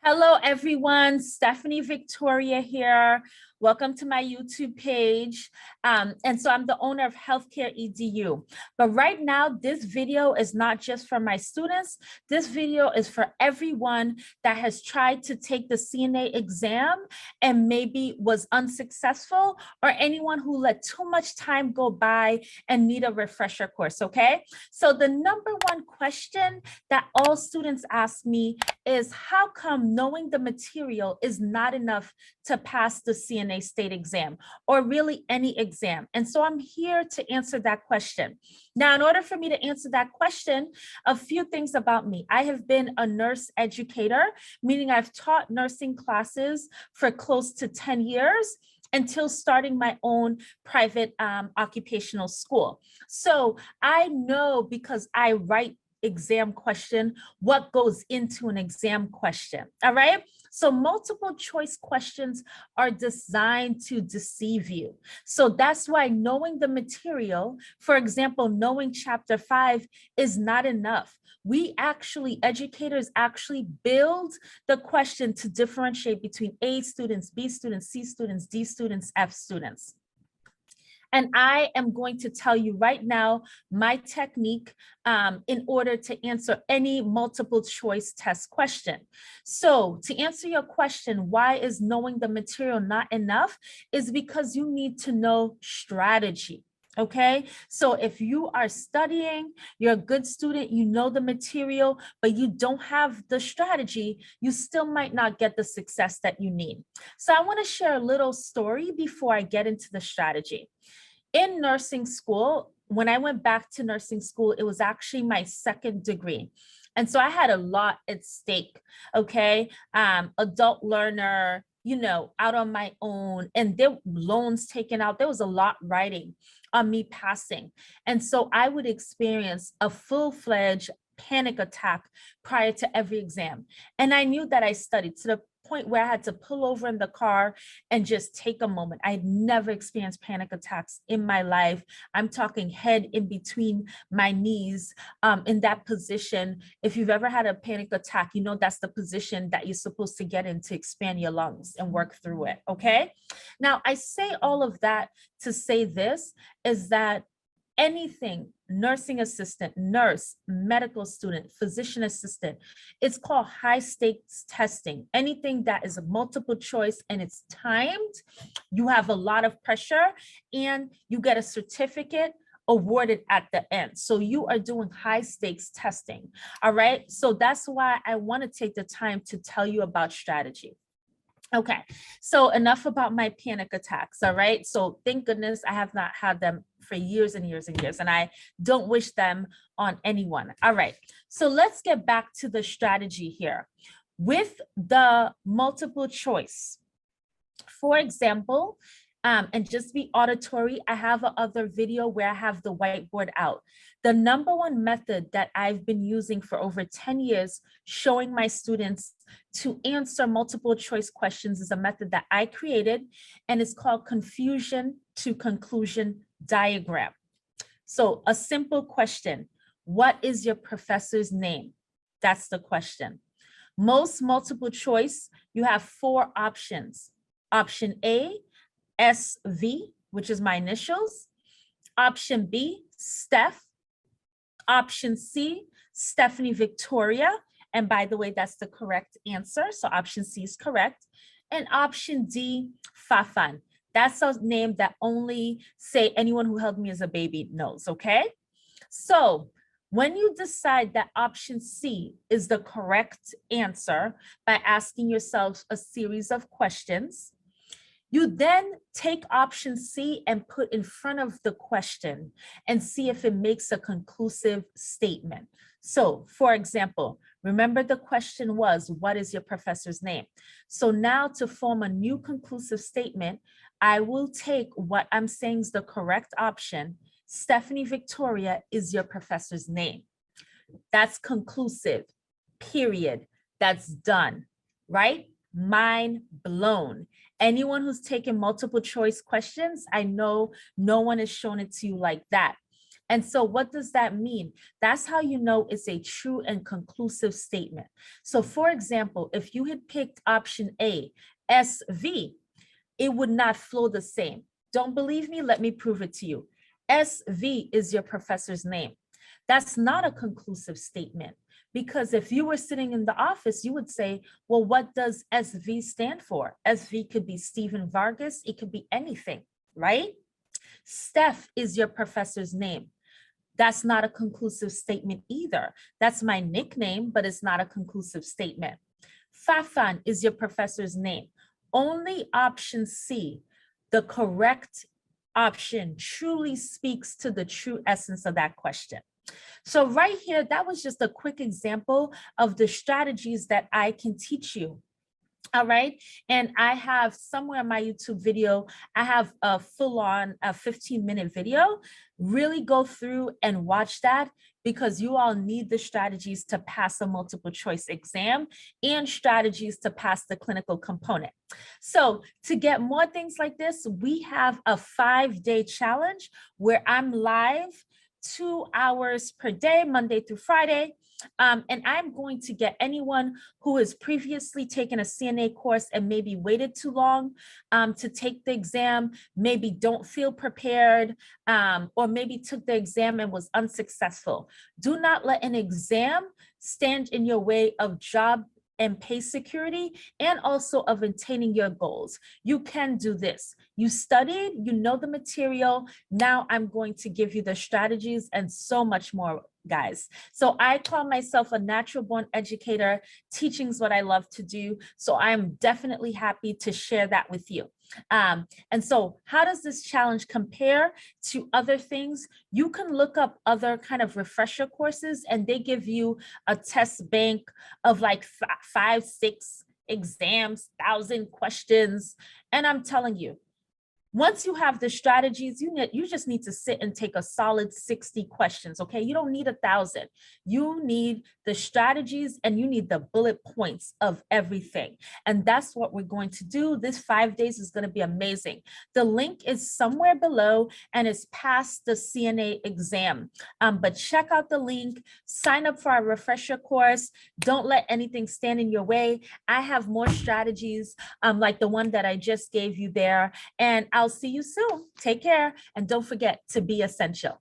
Hello, everyone. Stephanie Victoria here. Welcome to my YouTube page. And so I'm the owner of Healthcare EDU. But right now, this video is not just for my students. This video is for everyone that has tried to take the CNA exam and maybe was unsuccessful, or anyone who let too much time go by and need a refresher course, okay? So the number one question that all students ask me is, how come knowing the material is not enough to pass the CNA state exam, or really any exam? And so I'm here to answer that question. Now, in order for me to answer that question, a few things about me. I have been a nurse educator, meaning I've taught nursing classes for close to 10 years until starting my own private occupational school. So I know, because I write exam question, what goes into an exam question. All right. So multiple choice questions are designed to deceive you. So that's why knowing the material, for example, knowing chapter 5 is not enough. Educators actually build the question to differentiate between A students, B students, C students, D students, F students. And I am going to tell you right now my technique in order to answer any multiple choice test question. So to answer your question, why is knowing the material not enough, is because you need to know strategy. Okay, so if you are studying, you're a good student, you know the material, but you don't have the strategy, you still might not get the success that you need. So I want to share a little story before I get into the strategy. In nursing school, when I went back to nursing school, it was actually my second degree. And so I had a lot at stake, okay? Adult learner, out on my own, and there were loans taken out. There was a lot riding on me passing. And so I would experience a full-fledged panic attack prior to every exam. And I knew that I studied to the point where I had to pull over in the car and just take a moment. I had never experienced panic attacks in my life. I'm talking head in between my knees, in that position. If you've ever had a panic attack, you know that's the position that you're supposed to get in to expand your lungs and work through it, okay? Now, I say all of that to say this, is that anything, nursing assistant, nurse, medical student, physician assistant, it's called high stakes testing. Anything that is a multiple choice and it's timed, you have a lot of pressure and you get a certificate awarded at the end. So you are doing high stakes testing. All right. So that's why I want to take the time to tell you about strategy. Okay, so enough about my panic attacks, all right? So thank goodness I have not had them for years and years and years, and I don't wish them on anyone. All right, so let's get back to the strategy here. With the multiple choice, for example, and just be auditory, I have another video where I have the whiteboard out. The number one method that I've been using for over 10 years, showing my students to answer multiple choice questions, is a method that I created, and it's called confusion to conclusion diagram. So a simple question: what is your professor's name? That's the question. Most multiple choice, you have 4 options. Option A, SV, which is my initials. Option B, Steph. Option C, Stephanie Victoria. And by the way, that's the correct answer. So option C is correct. And option D, Fafan. That's a name that only, say, anyone who held me as a baby knows, okay? So when you decide that option C is the correct answer by asking yourself a series of questions, you then take option C and put in front of the question and see if it makes a conclusive statement. So, for example, remember the question was, what is your professor's name? So now, to form a new conclusive statement, I will take what I'm saying is the correct option. Stephanie Victoria is your professor's name. That's conclusive, period. That's done, right? Mind blown. Anyone who's taken multiple choice questions, I know no one has shown it to you like that. And so what does that mean? That's how you know it's a true and conclusive statement. So for example, if you had picked option A, SV, it would not flow the same. Don't believe me? Let me prove it to you. SV is your professor's name. That's not a conclusive statement, because if you were sitting in the office, you would say, well, what does SV stand for? SV could be Stephen Vargas. It could be anything, right? Steph is your professor's name. That's not a conclusive statement either. That's my nickname, but it's not a conclusive statement. Fafan is your professor's name. Only option C, the correct option, truly speaks to the true essence of that question. So right here, that was just a quick example of the strategies that I can teach you. All right. And I have somewhere in my YouTube video, I have a full-on 15-minute video. Really go through and watch that, because you all need the strategies to pass a multiple choice exam and strategies to pass the clinical component. So to get more things like this, we have a 5-day challenge where I'm live 2 hours per day, Monday through Friday. And I'm going to get anyone who has previously taken a CNA course and maybe waited too long to take the exam, maybe don't feel prepared, or maybe took the exam and was unsuccessful. Do not let an exam stand in your way of job and pay security, and also of attaining your goals. You can do this. You studied, you know the material. Now I'm going to give you the strategies and so much more, guys. So I call myself a natural born educator. Teaching is what I love to do. So I'm definitely happy to share that with you. And so how does this challenge compare to other things? You can look up other kind of refresher courses, and they give you a test bank of like 5, 6 exams, 1,000 questions. And I'm telling you, once you have the strategies, you just need to sit and take a solid 60 questions, okay? You don't need 1,000. You need the strategies and you need the bullet points of everything. And that's what we're going to do. This 5 days is going to be amazing. The link is somewhere below and it's past the CNA exam. But check out the link, sign up for our refresher course. Don't let anything stand in your way. I have more strategies like the one that I just gave you there. And I'll see you soon. Take care. And don't forget to be essential.